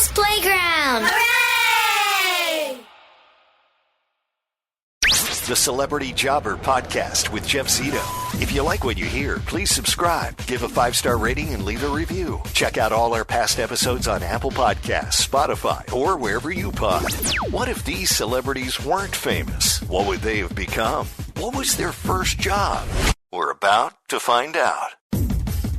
Kids Playground. Hooray! The Celebrity Jobber Podcast with Jeff Zito. If you like what you hear, please subscribe, give a 5-star rating, and leave a review. Check out all our past episodes on Apple Podcasts, Spotify, or wherever you pod. What if these celebrities weren't famous? What would they have become? What was their first job? We're about to find out.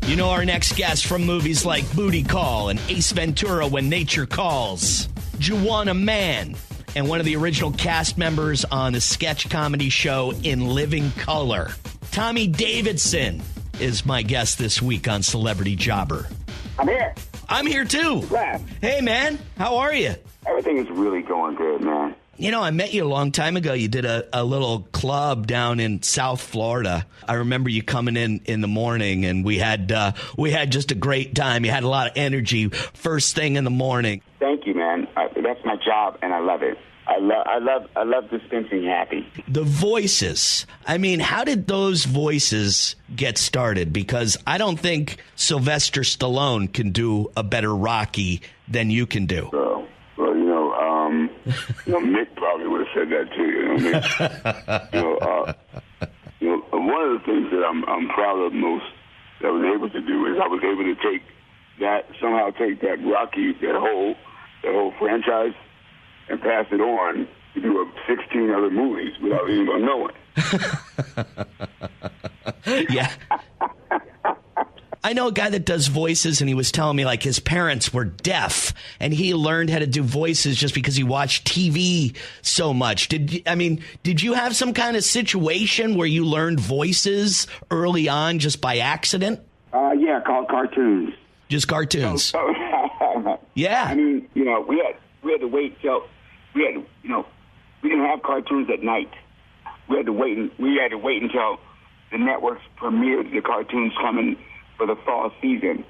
You know our next guest from movies like Booty Call and Ace Ventura: When Nature Calls, Juwanna Mann, and one of the original cast members on the sketch comedy show In Living Color. Tommy Davidson is my guest this week on Celebrity Jobber. I'm here. I'm here too. Glad. Hey, man. How are you? Everything is really going good, man. You know, I met you a long time ago. You did a little club down in South Florida. I remember you coming in the morning, and we had just a great time. You had a lot of energy first thing in the morning. Thank you, man. That's my job, and I love it. I love dispensing happy. The voices. I mean, how did those voices get started? Because I don't think Sylvester Stallone can do a better Rocky than you can do. Mick probably would have said that too. One of the things that I'm proud of most that I was able to do is I was able to take that Rocky, that whole franchise, and pass it on to do 16 other movies without anyone knowing. Yeah. I know a guy that does voices, and he was telling me, like, his parents were deaf, and he learned how to do voices just because he watched TV so much. Did you have some kind of situation where you learned voices early on just by accident? Yeah, called cartoons. Just cartoons. Yeah. I mean, we had to wait till we didn't have cartoons at night. We had to wait until the networks premiered the cartoons coming for the fall season,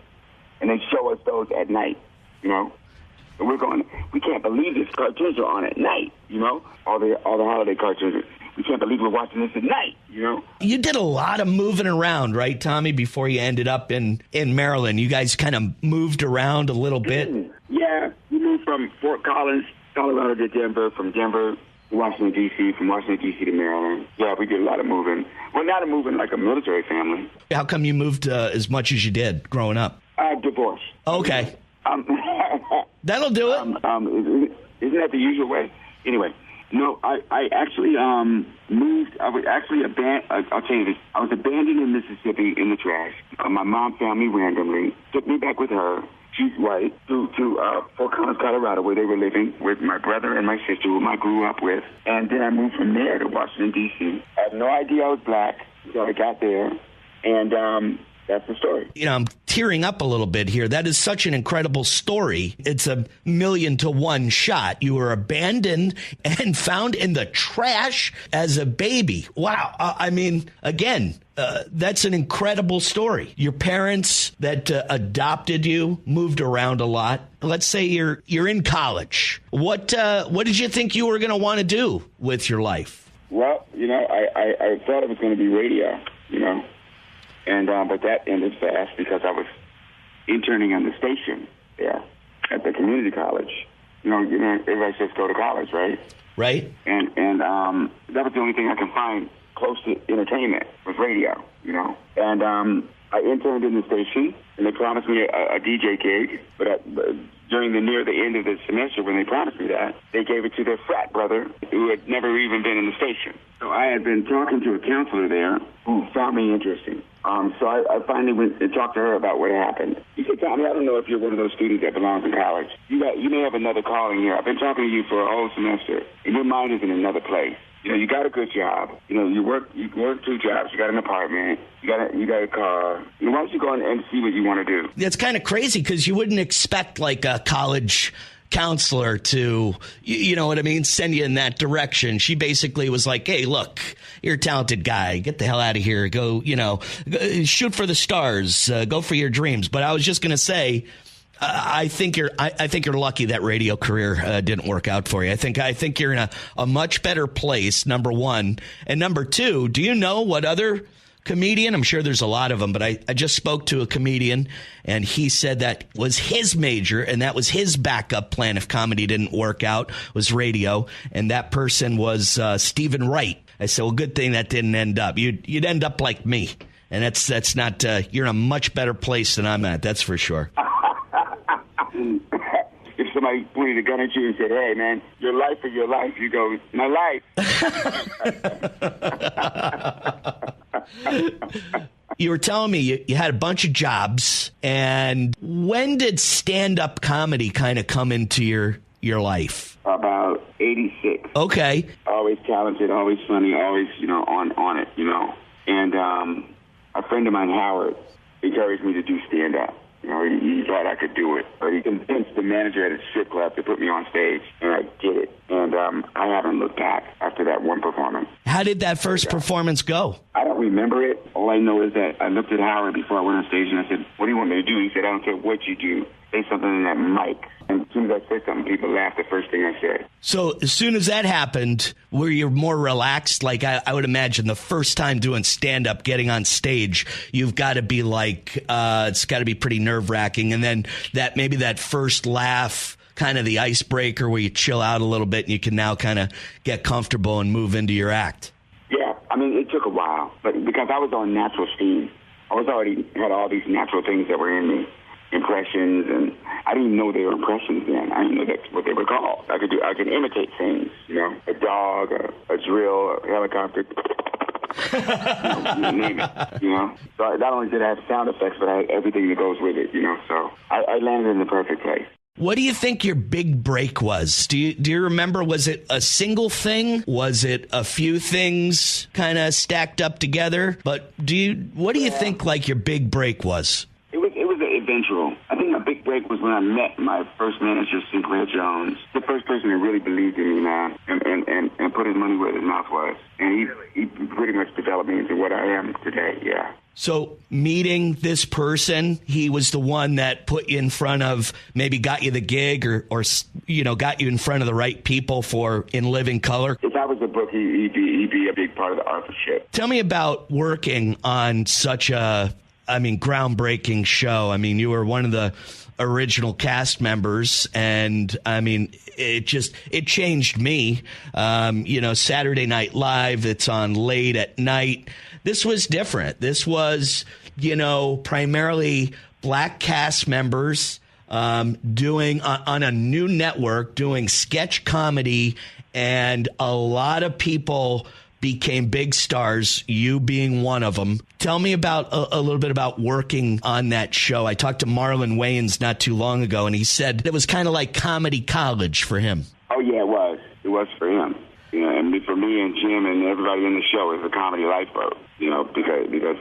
and they show us those at night, And we're going, we can't believe these cartoons are on at night, all the holiday cartoons. We can't believe we're watching this at night, You did a lot of moving around, right, Tommy, before you ended up in Maryland. You guys kind of moved around a little bit. Yeah, we moved from Fort Collins, Colorado to Denver, from Denver to Washington, D.C., from Washington, D.C. to Maryland. Yeah, we did a lot of moving. Well, not moving like a military family. How come you moved as much as you did growing up? Divorce. Okay. That'll do it. Isn't that the usual way? Anyway, no, I actually moved. I was actually I'll tell you this. I was abandoned in Mississippi in the trash. My mom found me randomly, took me back with her. She's white, to Fort Collins, Colorado, where they were living with my brother and my sister, whom I grew up with. And then I moved from there to Washington, D.C. I had no idea I was black until I got there. And that's the story. I'm tearing up a little bit here. That is such an incredible story. It's 1,000,000 to 1 shot. You were abandoned and found in the trash as a baby. Wow. That's an incredible story. Your parents that adopted you moved around a lot. Let's say you're in college. What did you think you were going to want to do with your life? Well, I thought it was going to be radio, And but that ended fast because I was interning on the station there at the community college. Everybody says go to college, right? Right. And that was the only thing I could find close to entertainment was radio, And I interned in the station, and they promised me a DJ gig. But near the end of the semester, when they promised me that, they gave it to their frat brother who had never even been in the station. So I had been talking to a counselor there who found me interesting. So I finally went and talked to her about what happened. She said, Tommy, I don't know if you're one of those students that belongs in college. You may have another calling here. I've been talking to you for a whole semester, and your mind is in another place. You got a good job. You work 2 jobs. You got an apartment. You got a car. Why don't you go and see what you want to do? It's kind of crazy because you wouldn't expect like a college counselor to, send you in that direction. She basically was like, hey, look, you're a talented guy. Get the hell out of here. Go, shoot for the stars. Go for your dreams. But I was just going to say, I think you're lucky that radio career didn't work out for you. I think you're in a much better place, number one. And number two, do you know what other comedian. I'm sure there's a lot of them, but I just spoke to a comedian, and he said that was his major, and that was his backup plan if comedy didn't work out, was radio, and that person was Stephen Wright. I said, well, good thing that didn't end up. You'd end up like me, and that's not. You're in a much better place than I'm at. That's for sure. If somebody pointed a gun at you and said, hey, man, your life is your life, you go, my life. You were telling me you had a bunch of jobs, and when did stand-up comedy kind of come into your life? About 86. Okay. Always talented, always funny, always, on it, And a friend of mine, Howard, encouraged me to do stand-up. He thought I could do it. He convinced the manager at a strip club to put me on stage, and I did it. And I haven't looked back after that one performance. How did that first performance go? I don't remember it. All I know is that I looked at Howard before I went on stage, and I said, what do you want me to do? He said, I don't care what you do. Say something in that mic. And as soon as I said something, people laughed the first thing I said. So as soon as that happened, were you more relaxed? Like I would imagine the first time doing stand-up, getting on stage, you've got to be like, it's got to be pretty nerve-wracking. And then maybe that first laugh, kind of the icebreaker where you chill out a little bit and you can now kind of get comfortable and move into your act. Yeah, I mean, it took a while, but because I was on natural steam, I was already had all these natural things that were in me. Impressions, and I didn't even know they were impressions then. I didn't know that's what they were called. I could imitate things, a dog, a drill, a helicopter, you name it, So not only did I have sound effects, but I had everything that goes with it, So I landed in the perfect place. What do you think your big break was? Do you remember? Was it a single thing? Was it a few things kind of stacked up together? But what do you think like your big break was? Eventual. I think my big break was when I met my first manager, Sinclair Jones, the first person that really believed in me, man, and put his money where his mouth was. And he pretty much developed me into what I am today, yeah. So meeting this person, he was the one that put you in front of, maybe got you the gig or got you in front of the right people for In Living Color? If that was the book, he'd be a big part of the authorship. Tell me about working on such a groundbreaking show. I mean, you were one of the original cast members, and I mean, it changed me. Saturday Night Live, it's on late at night. This was different. This was, primarily black cast members doing on a new network, doing sketch comedy, and a lot of people became big stars, you being one of them. Tell me about a little bit about working on that show. I talked to Marlon Wayans not too long ago, and he said it was kind of like comedy college for him. Oh, yeah, it was. It was for him. And for me and Jim and everybody in the show, it was a comedy lifeboat, because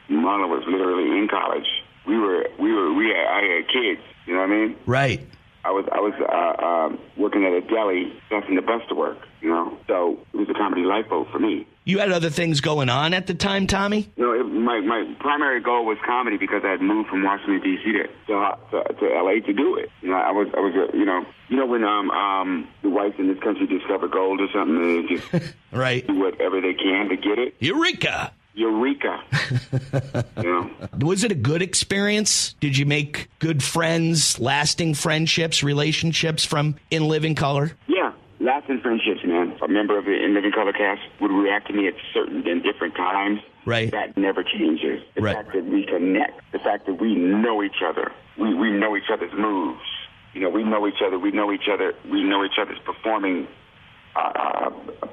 Marlon was literally in college. I had kids, you know what I mean? Right. I was working at a deli, passing the bus to work, so it was a comedy lifeboat for me. You had other things going on at the time, Tommy? My primary goal was comedy because I had moved from Washington, D.C. to L.A. to do it. I was when the whites in this country discover gold or something, and they just right. do whatever they can to get it. Eureka! Was it a good experience? Did you make good friends, lasting friendships, relationships from In Living Color? Yeah, lasting friendships, man. A member of the In Living Color cast would react to me at certain and different times. Right. That never changes. The right. fact that we connect, the fact that we know each other, we know each other's moves. We know each other. We know each other's performing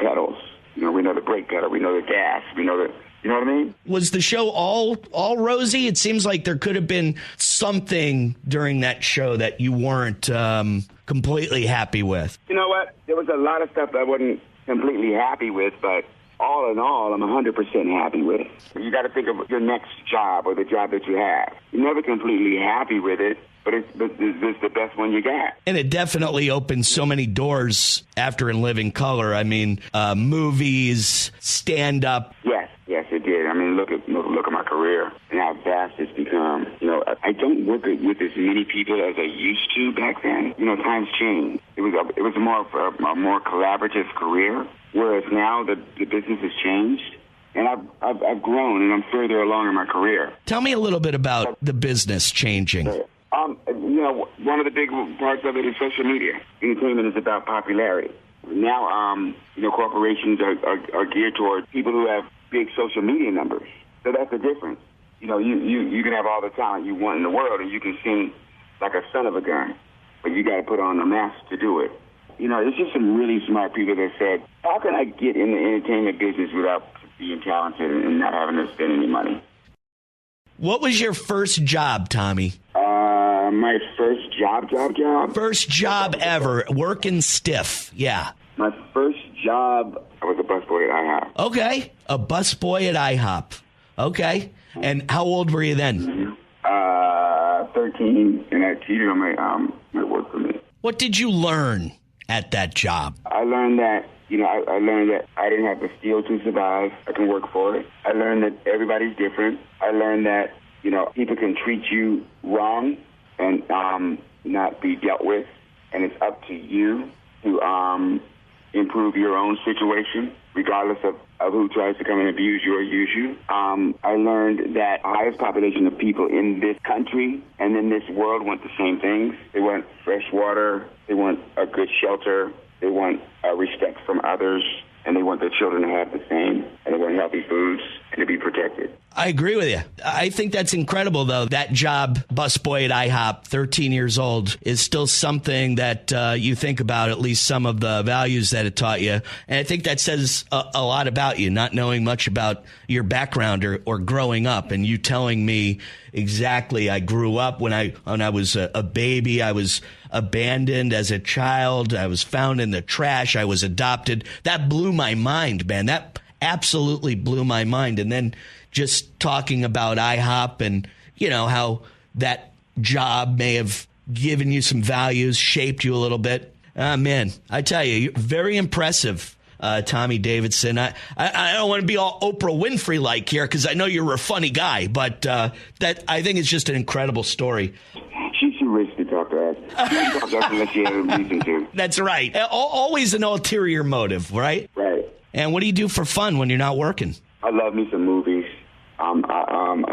pedals. We know the brake pedal. We know the gas. We know the. You know what I mean? Was the show all rosy? It seems like there could have been something during that show that you weren't completely happy with. You know what? There was a lot of stuff I wasn't completely happy with, but all in all, I'm 100% happy with it. You got to think of your next job or the job that you have. You're never completely happy with it, but it's the best one you got. And it definitely opened so many doors after In Living Color. I mean, movies, stand-up. Yes, it did. I mean, look at my career and how vast it's become. I don't work with as many people as I used to back then. Times changed. It was a more collaborative career, whereas now the business has changed and I've grown, and I'm further along in my career. Tell me a little bit about the business changing. One of the big parts of it is social media. Entertainment is about popularity. Now, corporations are geared toward people who have big social media numbers. So that's the difference. You can have all the talent you want in the world, and you can sing like a son of a gun, but you got to put on a mask to do it. It's just some really smart people that said, how can I get in the entertainment business without being talented and not having to spend any money? What was your first job, Tommy? My first job. First job ever, working stiff, yeah. My first job, I was a busboy at IHOP. Okay, a busboy at IHOP. Okay, and how old were you then? 13, and I cheated on my work permit. What did you learn at that job? I learned that, I learned that I didn't have to steal to survive. I can work for it. I learned that everybody's different. I learned that, people can treat you wrong and not be dealt with, and it's up to you to improve your own situation, regardless of who tries to come and abuse you or use you. I learned that the highest population of people in this country and in this world want the same things. They want fresh water, they want a good shelter, they want respect from others, and they want their children to have the same, and they want healthy foods and to be protected. I agree with you. I think that's incredible, though. That job, busboy at IHOP, 13 years old, is still something that you think about, at least some of the values that it taught you. And I think that says a lot about you, not knowing much about your background or growing up. And you telling me exactly, I grew up when I was a baby. I was abandoned as a child. I was found in the trash. I was adopted. That blew my mind, man. That absolutely blew my mind. And then just talking about IHOP and, how that job may have given you some values, shaped you a little bit. Man, I tell you, you're very impressive, Tommy Davidson. I don't want to be all Oprah Winfrey-like here because I know you're a funny guy, but that I think it's just an incredible story. She's too rich to talk to us. She doesn't talk to us unless she has a reason to. That's right. Always an ulterior motive, right? Right. And what do you do for fun when you're not working? I love me some movies. I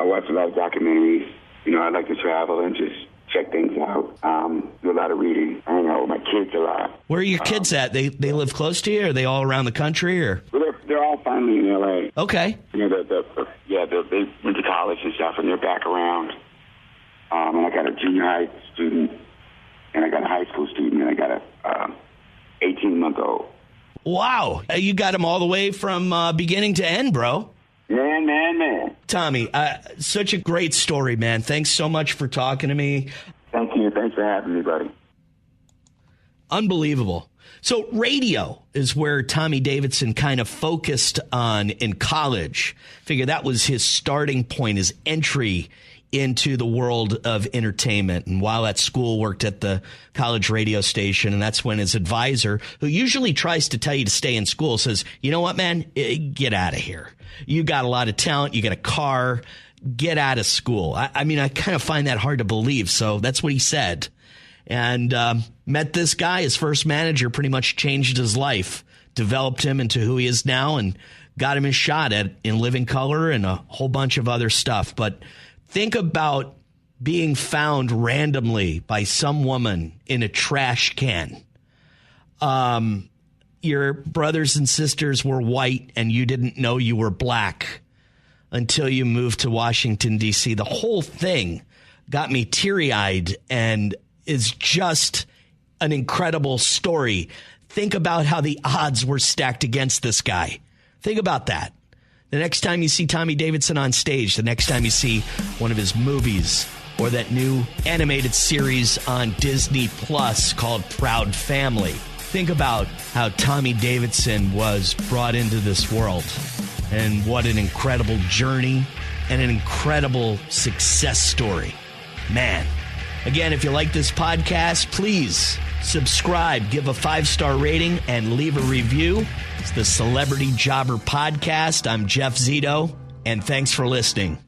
watch a lot of documentaries. I like to travel and just check things out. Do a lot of reading. I hang out with my kids a lot. Where are your kids at? They live close to you? Are they all around the country? Or? Well, they're all finally in L.A. Okay. They went to college and stuff, and they're back around. And I got a junior high student, and I got a high school student, and I got a 18-month-old. Wow. You got them all the way from beginning to end, bro. Man. Tommy, such a great story, man. Thanks so much for talking to me. Thank you. Thanks for having me, buddy. Unbelievable. So radio is where Tommy Davidson kind of focused on in college. Figure that was his starting point, his entry into the world of entertainment. And while at school, worked at the college radio station. And that's when his advisor, who usually tries to tell you to stay in school, says, you know what, man, get out of here. You got a lot of talent. You got a car. Get out of school. I mean, I kind of find that hard to believe. So that's what he said. And met this guy, his first manager, pretty much changed his life, developed him into who he is now, and got him his shot at In Living Color and a whole bunch of other stuff. But think about being found randomly by some woman in a trash can. Your brothers and sisters were white and you didn't know you were black until you moved to Washington, D.C. The whole thing got me teary-eyed and is just an incredible story. Think about how the odds were stacked against this guy. Think about that. The next time you see Tommy Davidson on stage, the next time you see one of his movies or that new animated series on Disney Plus called Proud Family, think about how Tommy Davidson was brought into this world and what an incredible journey and an incredible success story. Man. Again, if you like this podcast, please subscribe, give a 5-star rating, and leave a review. It's the Celebrity Jobber Podcast. I'm Jeff Zito, and thanks for listening.